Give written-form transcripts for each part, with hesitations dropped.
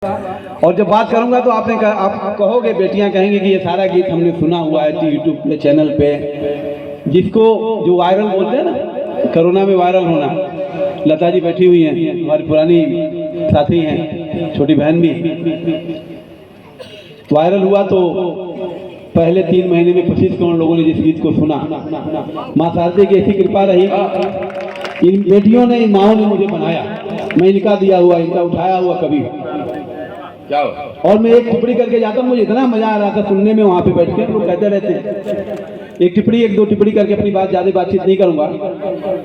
और जब बात करूंगा तो आप कहोगे, बेटियां कहेंगी कि ये सारा गीत हमने सुना हुआ है यूट्यूब पे चैनल पे, जिसको जो वायरल बोलते हैं ना, कोरोना में वायरल होना। लता जी बैठी हुई हैं, हमारी पुरानी साथी हैं, छोटी बहन भी। वायरल हुआ तो पहले 3 महीने में 25 करोड़ लोगों ने जिस गीत को सुना, माँ शारदे की ऐसी कृपा रही। इन बेटियों ने, इन माओं ने मुझे बनाया, मैं इनका दिया हुआ, इनका उठाया हुआ कभी क्या। और मैं एक टिप्पणी करके जाता हूँ, मुझे इतना मजा आ रहा था सुनने में, वहां पे बैठ के लोग कहते रहते हैं एक टिप्पणी, 1-2 टिप्पणी करके अपनी बात, ज्यादा बातचीत नहीं करूंगा,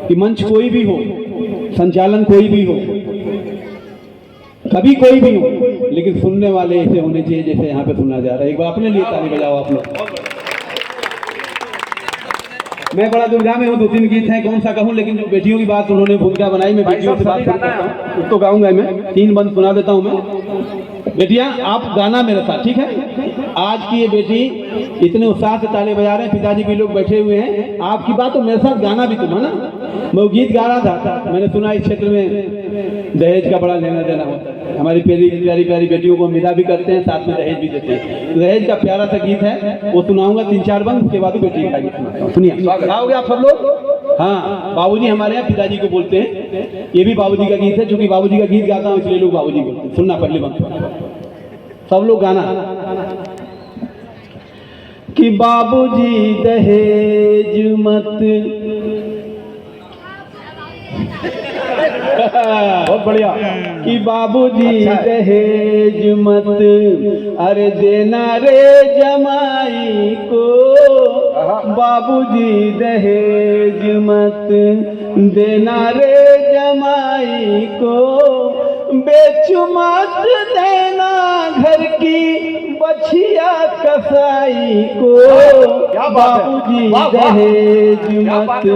कि मंच कोई भी हो, संचालन कोई भी हो, कभी कोई भी हो, लेकिन सुनने वाले ऐसे होने चाहिए जैसे यहाँ पे सुना जा रहा है। एक बार अपने लिए ताली बजाओ आप लोग। मैं बड़ा दुविधा में हूँ, 2-3 गीत हैं, कौन सा कहूँ, लेकिन जो बेटियों की बात उन्होंने भूमिका बनाई, मैं बेटियों से बात करता हूँ, उसको गाऊंगा मैं। 3 बंद सुना देता हूँ मैं। बेटियां आप गाना मेरे साथ, ठीक है। आज की ये बेटी इतने उत्साह से ताली बजा रहे हैं, पिताजी भी लोग बैठे हुए हैं, आपकी बात तो मेरे साथ गाना भी तुम है ना। मैं वो गीत गा रहा था, मैंने सुना इस क्षेत्र में दहेज का बड़ा लेना देना होता है, हमारी प्यारी प्यारी बेटियों को विदा भी करते हैं, साथ में दहेज भी देते हैं। दहेज का प्यारा सा गीत है, वो सुनाऊंगा 3-4 बंद, उसके बाद बेटी का गीत सुनाऊंगा। सुनिए, आओगे आप सब लोग। हाँ, बाबूजी हमारे यहाँ पिताजी को बोलते हैं, ये भी बाबूजी का गीत है, क्योंकि बाबूजी का गीत गाता हूँ इसलिए लोग बाबूजी बोलते हैं। सुनना पहले बंद, सब लोग गाना। कि बाबूजी दहेज मत बहुत बढ़िया। कि बाबूजी दहेज मत अरे देना रे जमाई को, बाबूजी दहेज मत देना रे जमाई को, बेच मत देना घर की बछिया कसाई को, बाबूजी दहेज मत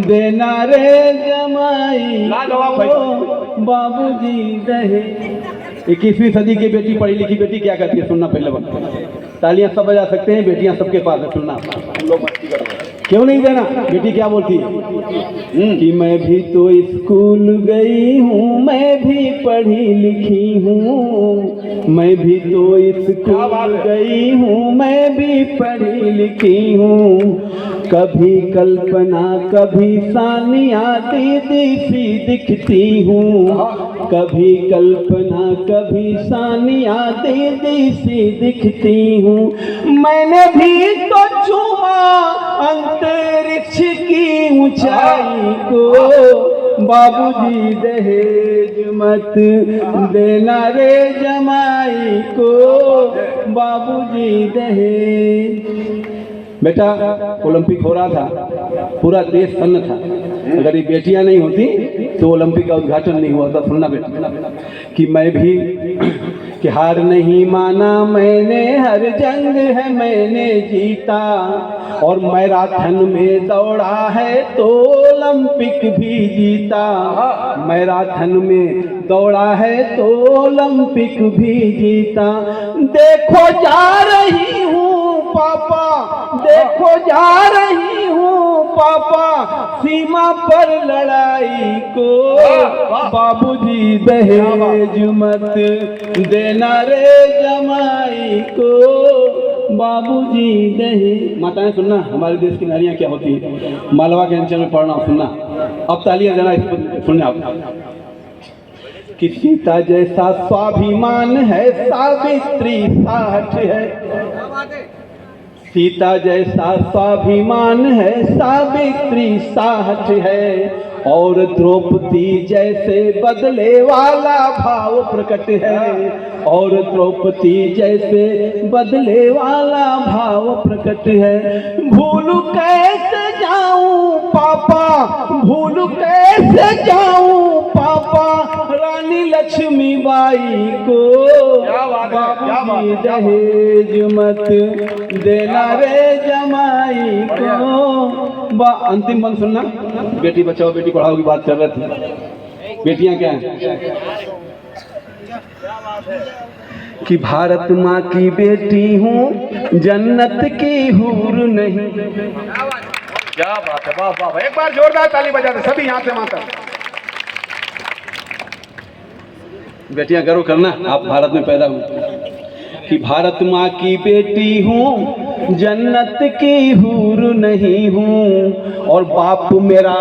देना रे जमाई को, बाबूजी दहेज। 21वीं सदी की बेटी, पढ़ी लिखी बेटी क्या करती है, सुनना पहले वक्त। तालियां सब बजा सकते हैं, बेटियां सबके पास है, सुनना। लोग मस्ती कर रहे हैं, क्यों नहीं देना। बेटी क्या बोलती है कि मैं भी तो स्कूल गई हूँ, मैं भी पढ़ी लिखी हूँ, मैं भी तो स्कूल गई हूँ, मैं भी पढ़ी लिखी हूँ, कभी कल्पना कभी सानिया दीदी सी दिखती हूँ, कभी कल्पना कभी सानिया दीदी सी दिखती हूँ, मैंने भी तो छुआ अंतरिक्ष की ऊंचाई को, बाबूजी दहेज मत देना रे जमाई को, बाबूजी दहेज। बेटा ओलंपिक हो रहा था, पूरा देश सन्न था, अगर ये बेटियां नहीं होती तो ओलंपिक का उद्घाटन नहीं हुआ था। सुनना बेटा, कि मैं भी कि हार नहीं माना मैंने, हर जंग है मैंने जीता, और मैराथन में दौड़ा है तो ओलंपिक भी जीता, मैराथन में दौड़ा है तो ओलंपिक भी जीता, देखो जा रही हूँ पापा, देखो जा रही हूँ पापा, सीमा पर लड़ाई को, बाबूजी दहेज मत देना रे जमाई को, बाबूजी दहेज। माताएं सुनना, हमारे देश की नारियां क्या होती है, मालवा के अंचल में पढ़ना, सुनना। अब तालियां देना, सुनना आप। कि सीता जैसा स्वाभिमान है सावित्री साठ है, सीता जैसा स्वाभिमान है सावित्री साठ है, और द्रौपदी जैसे बदले वाला भाव प्रकट है, और द्रौपदी जैसे बदले वाला भाव प्रकट है, भूल कैसे जाऊं पापा, भूल कैसे जाऊं पापा, रानी लक्ष्मीबाई को, बाबूजी दहेज मत देना रे जमाई को। अंतिम बंद सुनना, बेटी बचाओ बेटी पढ़ाओ की बात कर रहे थे। बेटियां क्या हैं, कि भारत माँ की बेटी हूँ, जन्नत की हूर नहीं। क्या बात है, वाह वाह, एक बार जोरदार ताली बजा दे सभी यहाँ से वहां तक। बेटियां गर्व करना, आप भारत में पैदा हुए कि भारत माँ की बेटी हूँ, जन्नत की हूर नहीं हूँ, और बाप मेरा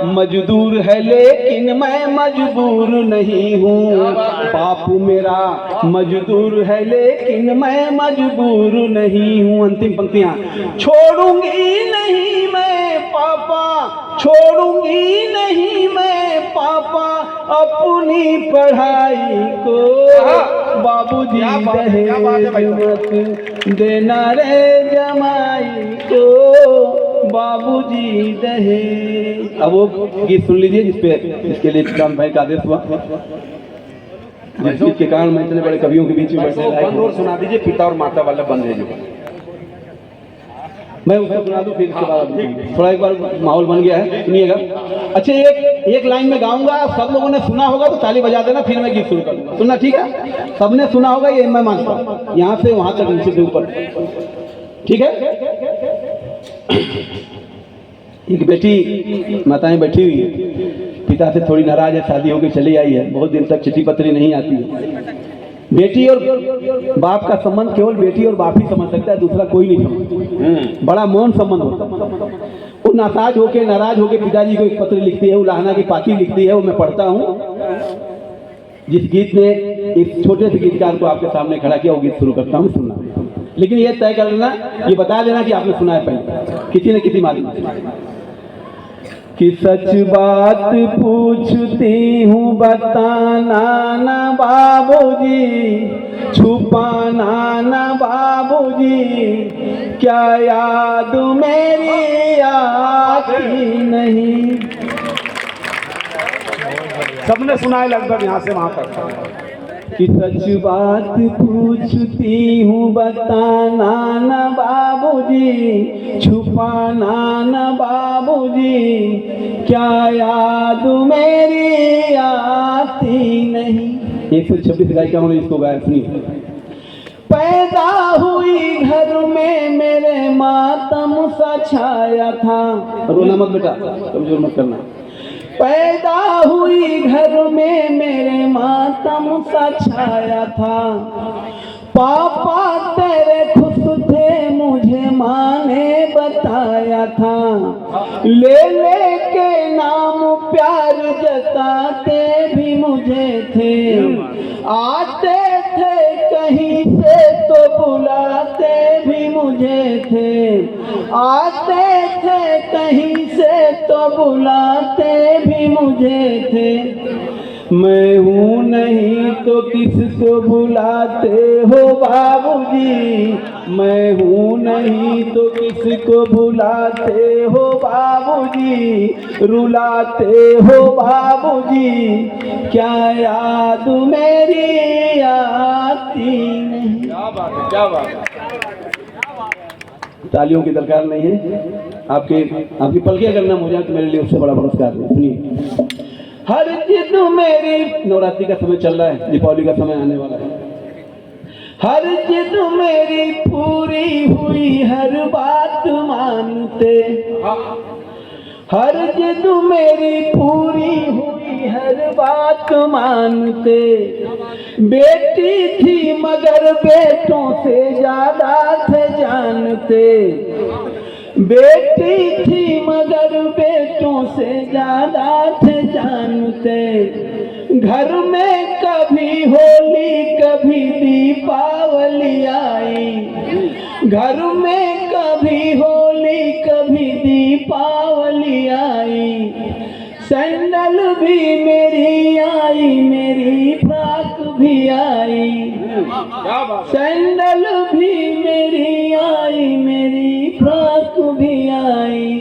मजदूर है लेकिन मैं मजबूर नहीं हूँ। बाप मेरा मजदूर है लेकिन मैं मजबूर नहीं हूँ। अंतिम पंक्तियाँ, छोड़ूंगी नहीं मैं पापा, छोड़ूंगी नहीं मैं पापा अपनी पढ़ाई को, बाबूजी दहेज मत देना रे जमाई को, बाबूजी दहेज। अब वो गीत सुन लीजिए जिसके लिए राम भाई का आदेश हुआ, जिस गीत के कारण मैं इतने बड़े कवियों के बीच में बैठे। और सुना दीजिए, पिता और माता वाला बंद है जो मैं उसको सुना दूं, फिर इसके बाद थोड़ा एक बार माहौल बन गया है, सुनिएगा। अच्छा, एक लाइन में गाऊंगा, सब लोगों ने सुना होगा तो ताली बजा देना, फिर मैं गीत शुरू करूंगा। सुनना, ठीक है? सबने सुना होगा ये मैं मानता हूँ, यहाँ से वहां तक, नीचे से ऊपर, ठीक है? एक बेटी माताएं बैठी हुई है, पिता से थोड़ी नाराज है, शादी होकर चली आई है, बहुत दिन तक चिट्ठी पत्री नहीं आती है। बेटी और बाप का संबंध केवल बेटी और बाप ही समझ सकता है, दूसरा कोई नहीं समझता। बड़ा मौन संबंध होता है। वो नाराज होके पिताजी को एक पत्र लिखती है, उलाहना की पाती लिखती है, वो मैं पढ़ता हूँ। जिस गीत ने इस छोटे से गीतकार को आपके सामने खड़ा किया, वो गीत शुरू करता हूँ, सुनना। लेकिन ये तय कर लेना, ये बता देना कि आपने सुना है पहले किसी न किसी माध्यम से, कि सच बात पूछती हूँ बताना ना बाबूजी, छुपाना ना बाबूजी, क्या याद मेरी आती नहीं। सबने सुना है लगभग यहाँ से वहां तक, कि सच बात पूछती हूँ बताना ना बाबूजी, छुपाना ना बाबूजी, क्या याद मेरी आती नहीं। 126 गायिका उन्होंने इसको गाया, सुनिए। पैदा हुई घर में मेरे मातम सा छाया था, रोना मत बेटा, कमजोर मत करना। पैदा हुई घर में मेरे मातम सा छाया था, पापा तेरे खुश थे मुझे माँ ने बताया था, ले ले के नाम प्यार जताते भी मुझे थे, आते थे कहीं से तो बुलाते भी मुझे थे, आते थे कहीं से तो बुलाते भी मुझे थे। मैं हूँ नहीं तो किसको बुलाते हो बाबूजी, मैं हूँ नहीं तो किसको बुलाते हो बाबूजी, रुलाते हो बाबूजी, क्या याद मेरी आती नहीं। क्या बात है, क्या बात है। तालियों की दरकार नहीं है, आपकी पलके अगर नम हो जाए तो मेरे लिए उससे बड़ा पुरस्कार नहीं। सुनिए। हर जिद मेरी, नवरात्रि का समय चल रहा है, दीपावली का समय आने वाला है। हर जिद मेरी पूरी हुई, हर बात मानते, हर जिद मेरी पूरी हुई, हर बात मानते, बेटी थी मगर बेटों से ज्यादा थे जानते, बेटी थी मगर बेटों से ज्यादा थे जानते, घर में कभी होली कभी दीपावली आई, घर में कभी होली कभी दीपावली आई, सैंडल भी मेरी आई, मेरी फ्रॉक भी आई, सैंडल भी मेरी आई, मेरी फ्रॉक भी आई,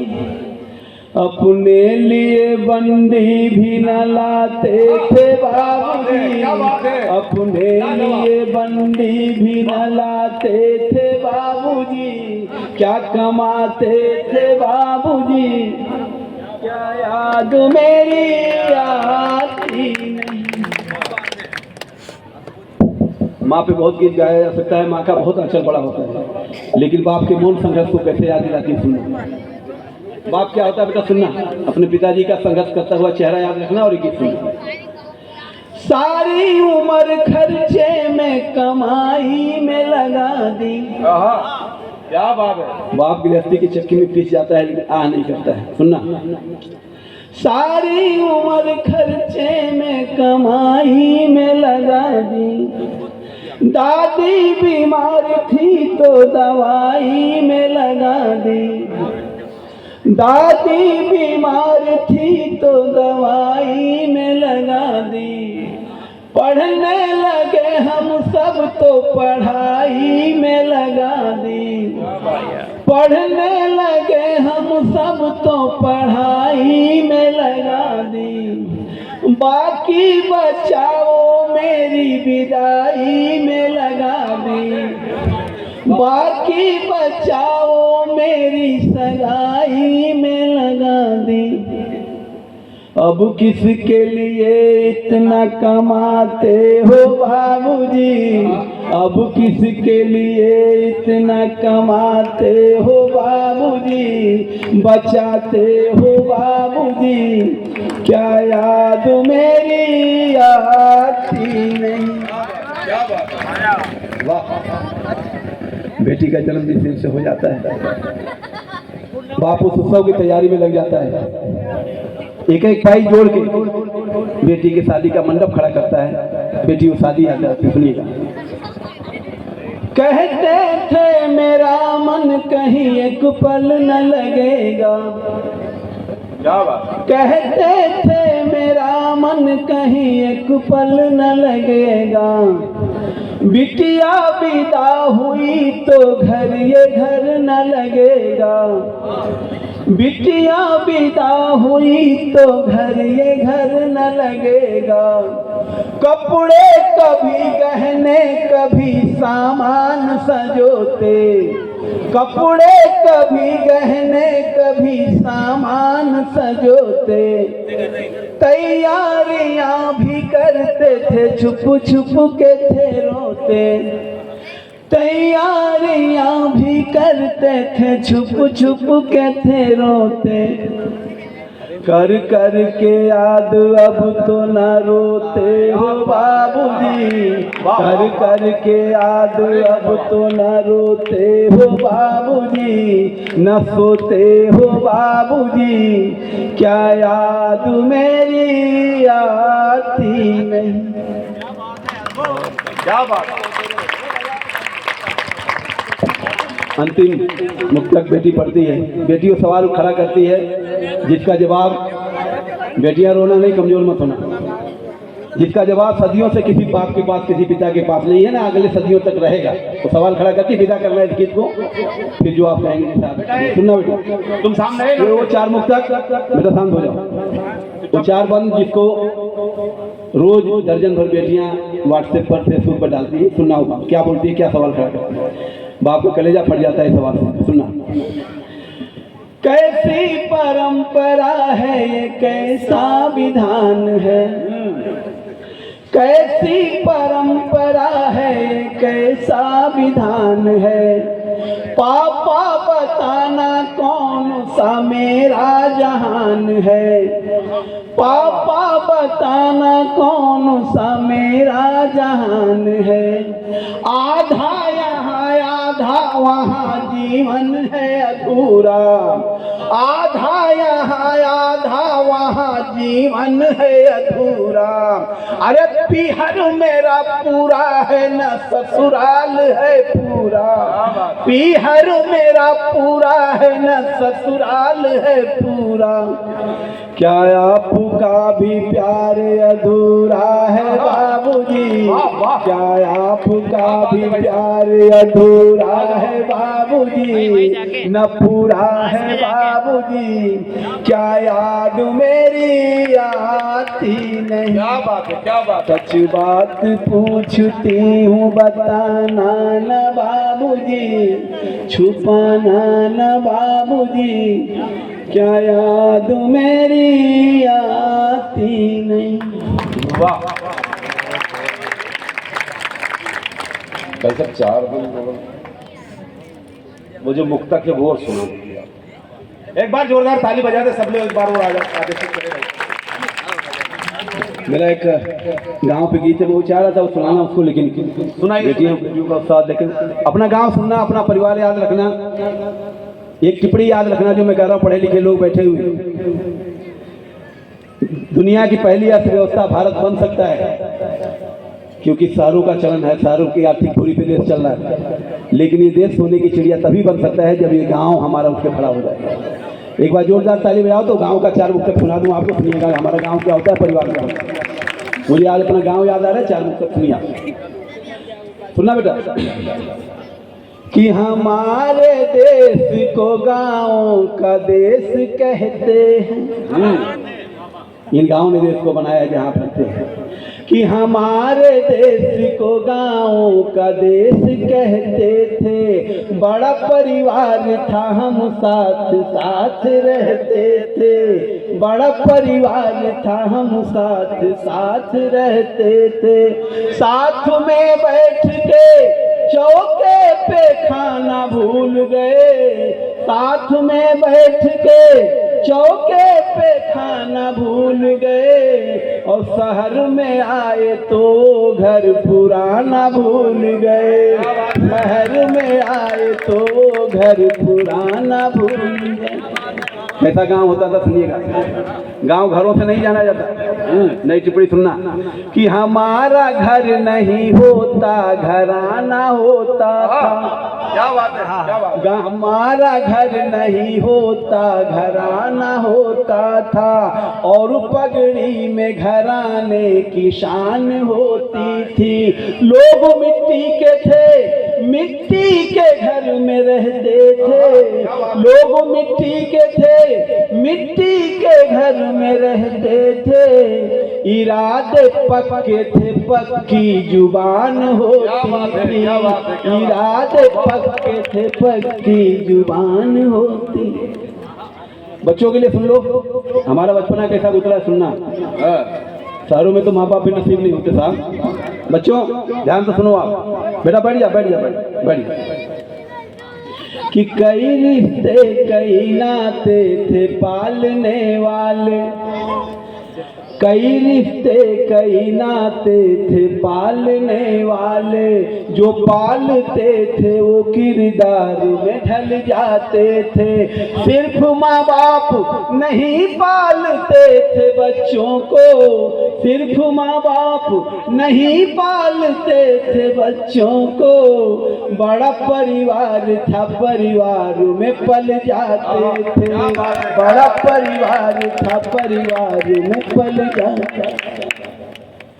अपने लिए बंदी भी न लाते थे बाबूजी, अपने लिए बंदी भी न लाते थे बाबूजी, क्या कमाते थे बाबूजी, क्या याद मेरी आती नहीं। माँ पे बहुत गीत गाया जा सकता है, माँ का बहुत आंचल बड़ा होता है, लेकिन बाप के मौन संघर्ष को कैसे याद दिलाती है, सुनना। बाप क्या होता है बेटा, सुनना। अपने पिताजी का संघर्ष करता हुआ चेहरा याद रखना और एक गीत सुनना। सारी उम्र खर्चे में कमाई में लगा दी। आहा, क्या बात है। बाप गृहस्थी की चक्की में पिस जाता है लेकिन आ नहीं करता है। सुनना, सारी उम्र खर्चे में कमाई में लगा दी। दादी बीमार थी तो दवाई में लगा दी। दादी बीमार थी तो दवाई में लगा दी। पढ़ने लगे हम सब तो पढ़ाई में लगा दी। पढ़ने लगे हम सब तो पढ़ाई में लगा दी। बाकी बचाओ मेरी विदाई में लगा दी। बाकी बचाओ मेरी सगाई में लगा दी। अब किसके लिए इतना कमाते हो बाबूजी? अब किसके लिए इतना कमाते हो बाबूजी? बचाते हो बाबूजी, क्या याद मेरी आती नहीं? क्या बात है। वाह, बेटी का जन्मदिन फिर से हो जाता है। बाप उस उत्सव की तैयारी में लग जाता है। एक एक भाई जोड़ के बेटी की शादी का मंडप खड़ा करता है। बेटी वो शादी आ जाती, सुनिएगा। कहते थे मेरा मन कहीं एक पल न लगेगा। क्या बात। कहते थे मेरा मन कहीं एक पल न लगेगा। बिटिया विदा हुई तो घर ये घर न लगेगा। बिटिया विदा हुई तो घर ये घर न लगेगा। कपड़े कभी गहने कभी सामान सजोते। कपड़े कभी गहने कभी सामान सजोते। तैयारियां भी करते थे छुप छुप के थे रोते। तैयारियां भी करते थे छुप छुप के थे रोते। कर कर के याद अब तो न रोते हो बाबूजी। कर कर के याद अब तो न रोते हो बाबूजी। न सोते हो बाबूजी, क्या याद मेरी आती नहीं? क्या बात है। अंतिम मुक्तक बेटी पढ़ती है। बेटी वो सवाल खड़ा करती है जिसका जवाब, बेटियां रोना नहीं, कमजोर मत होना, जिसका जवाब सदियों से किसी बाप के पास किसी पिता के पास नहीं है ना, अगले सदियों तक रहेगा। तो सवाल खड़ा करती, विदा करना है इस गीत को, फिर जो आप कहेंगे सुनना बेटा। तुम सामने वो चार मुक्तक, बेटा शांत हो जाओ। वो चार बंद जिसको रोज दर्जन भर बेटियां व्हाट्सएप पर फेसबुक पर डालती है। सुनना होगा क्या बोलती है, क्या सवाल खड़ा करती है। बाप को कलेजा फट जाता है सवाल से। सुनना, कैसी परंपरा है ये, कैसा विधान है। कैसी परंपरा है ये, कैसा विधान है। पापा बताना कौन सा मेरा जहान है। पापा बताना कौन सा मेरा जहान है। आधा यहाँ आधा वहाँ जीवन है अधूरा। आधा यहाँ आधा वहाँ जीवन है अधूरा। अरे पीहर मेरा पूरा है न ससुराल है पूरा। पीहर मेरा पूरा है न ससुराल है पूरा। क्या आपका भी प्यार अधूरा है बाबूजी? क्या आपका भी प्यार अधूरा है बाबूजी? न पूरा है बाबूजी, क्या याद मेरी आती नहीं? क्या बात है, क्या बात है। सच बात पूछती हूँ बताना न बाबूजी, छुपाना न बाबूजी, क्या याद मेरी आती नहीं? वाह। कैसे चार दिन मुझे मुक्ता के वो सुना। एक बार जोरदार ताली बजा दे सब लोग, एक बार और आ जाए। मेरा एक गांव पे गीत है, वो चाह रहा था वो सुनाना उसको, लेकिन बेटियों का साथ, लेकिन अपना गांव सुनना, अपना परिवार याद रखना। एक टिप्पणी याद रखना जो मैं कह रहा हूँ, पढ़े लिखे लोग बैठे हुए, दुनिया की पहली अर्थव्यवस्था भारत बन सकता है क्योंकि शहरों का चलन है, शहरों की आर्थिक पूरी पे देश चल रहा है, लेकिन ये देश सोने की चिड़िया तभी बन सकता है जब ये गांव हमारा उठ के खड़ा हो जाए। एक बार जोरदार ताली बजाओ तो गांव का 4 मुक्तक सुना दूं आपको, सुनिएगा हमारा गांव क्या होता है, परिवार क्या होता है। मुझे आज अपना गांव याद आ रहा है, 4 मुक्तक सुनिए, सुनना बेटा। कि हमारे देश को गाँव का देश कहते हैं, इन गाँव ने देश को बनाया जहाँ रहते हैं। कि हमारे देश को गाँव का देश कहते थे, बड़ा परिवार था हम साथ साथ रहते थे, बड़ा परिवार था हम साथ साथ रहते थे, साथ में बैठ के चौके पे खाना भूल गए, साथ में बैठ के चौके पे खाना भूल गए, और शहर में आए तो घर पुराना भूल गए, शहर में आए तो घर पुराना भूल गए। कैसा गांव होता था सुनिएगा, गांव घरों से नहीं जाना जाता। नई टिप्पणी सुनना। कि हमारा घर नहीं होता घराना होता था, क्या बात है, क्या बात। हमारा घर नहीं होता घराना होता था, और पगड़ी में घराने की शान होती थी। लोग मिट्टी के थे, मिट्टी के घर में रहते थे, लोग मिट्टी के थे, मिट्टी के घर में रहते थे, इरादे पक्के थे, पक्की जुबान होती थी, इरादे पक्के थे, पक्की जुबान होती। बच्चों के लिए सुन लो, हमारा बचपना कैसा गुजरा है सुनना। शहरों में तो माँ बाप भी नसीब नहीं होते साहब। बच्चों ध्यान से सुनो आप, बेटा बैठ जा बैठ जा बैठ जा। कि कई रिश्ते कई नाते थे पालने वाले, कई रिश्ते कई नाते थे पालने वाले, जो पालते थे वो किरदार में ढल जाते थे। सिर्फ माँ बाप नहीं पालते थे बच्चों को, सिर्फ माँ बाप नहीं पालते थे बच्चों को, बड़ा परिवार था, परिवार में पल जाते थे, बड़ा परिवार था, परिवार में पल जाता।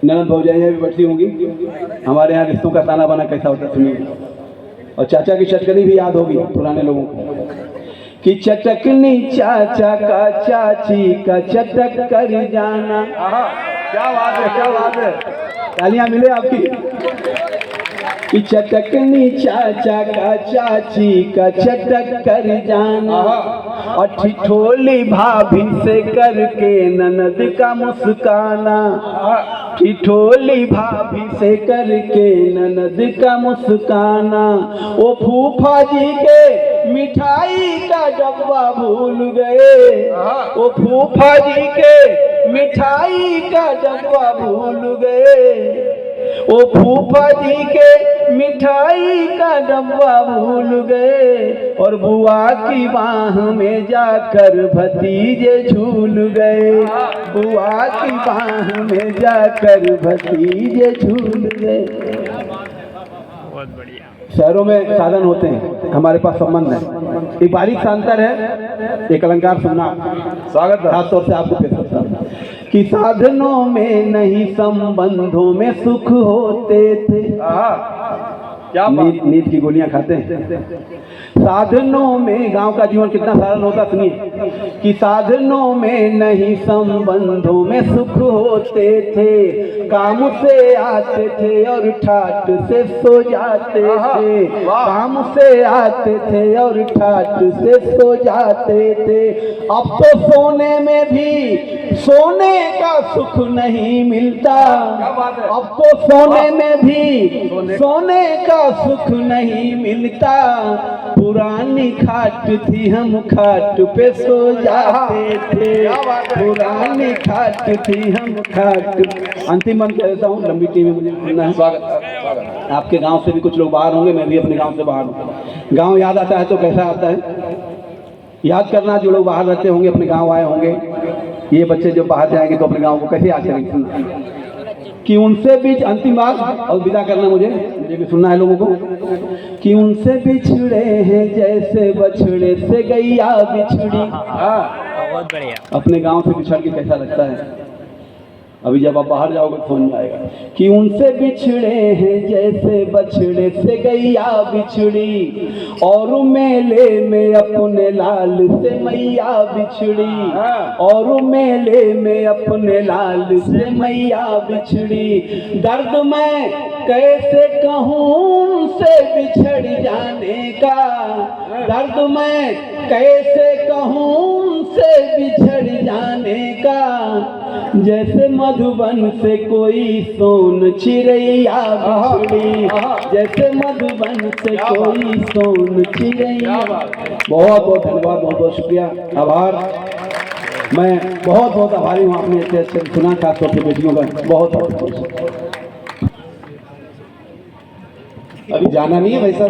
ननद भौजाइयाँ भी बैठी होंगी, हमारे यहाँ रिश्तों का ताना बाना कैसा होता सुनिए। और चाचा की चटकनी भी याद होगी पुराने लोगों को, कि चटकनी चाचा का चाची का चटक कर जाना। क्या बात है, क्या बात है, तालियां मिले आपकी। कि चटकनी चाचा का चाची का चटक कर जाना, और ठिठोली भाभी से करके ननद का मुस्काना, ठिठोली भाभी से करके ननद का मुस्काना। वो फूफा जी के मिठाई का डब्बा भूल गए, वो फूफा जी के मिठाई का डब्बा भूल गए, वो फूफा जी के मिठाई का डब्बा भूल गए, और बुआ की बाह में जाकर भतीजे झूल गए, बुआ की बाह में जाकर भतीजे झूल गए। बहुत बढ़िया। शहरों में साधन होते हैं, हमारे पास संबंध है। एक बारीक सा अंतर है, एक अलंकार सुनना, स्वागत है खास तौर से आपको पेश करता हूं। कि साधनों में नहीं संबंधों में सुख होते थे। क्या नींद की गोलियां खाते हैं। साधनों में गांव का जीवन कितना सरल होता सुनिए। कि साधनों में नहीं संबंधों में सुख होते थे, काम से आते थे और ठाट से सो जाते थे, काम से आते थे और ठाट से सो जाते थे। अब तो सोने में भी सोने का सुख नहीं मिलता। क्या बात है? अब तो सोने में भी सोने का सुख नहीं मिलता। पुरानी खाट थी हम खाट पे सो जाते थे। क्या बात है? पुरानी खाट थी हम खाट। अंतिम मन कह देता हूँ, लंबी टीवी मुझे सुनना है। स्वागत। आपके गांव से भी कुछ लोग बाहर होंगे, मैं भी अपने गांव से बाहर हूँ। गांव याद आता है तो कैसा आता है? याद करना, जो लोग बाहर रहते होंगे अपने गांव आए होंगे, ये बच्चे जो बाहर जाएंगे तो अपने गांव को कैसे याद करेंगे? कि उनसे भी अंतिम बात और विदा करना, मुझे भी सुनना है लोगों को। कि उनसे बिछड़े हैं जैसे बछड़े से गैया बिछड़ी। बहुत बढ़िया। अपने गांव से बिछड़ के कैसा लगता है? अभी जब आप बाहर जाओगे तो समझ में आएगा। कि उनसे बिछड़े हैं जैसे बछड़े से गैया बिछड़ी, और मेले में अपने लाल से मैया बिछड़ी। और मेले में अपने लाल से मैया बिछड़ी। दर्द मैं कैसे कहूँ उनसे बिछड़ जाने का। दर्द मैं कैसे कहूँ उनसे बिछड़ जाने का। जैसे मधुबन से कोई सोन चिड़ैया बिछड़ी। जैसे मधुबन से कोई सोन चिड़ैया। बहुत बहुत धन्यवाद, बहुत बहुत शुक्रिया, आभार। मैं बहुत बहुत आभारी हूँ, आपने इतने अच्छे सुना, खास तौर से बेटियों का बहुत बहुत। अभी जाना नहीं है वैसा।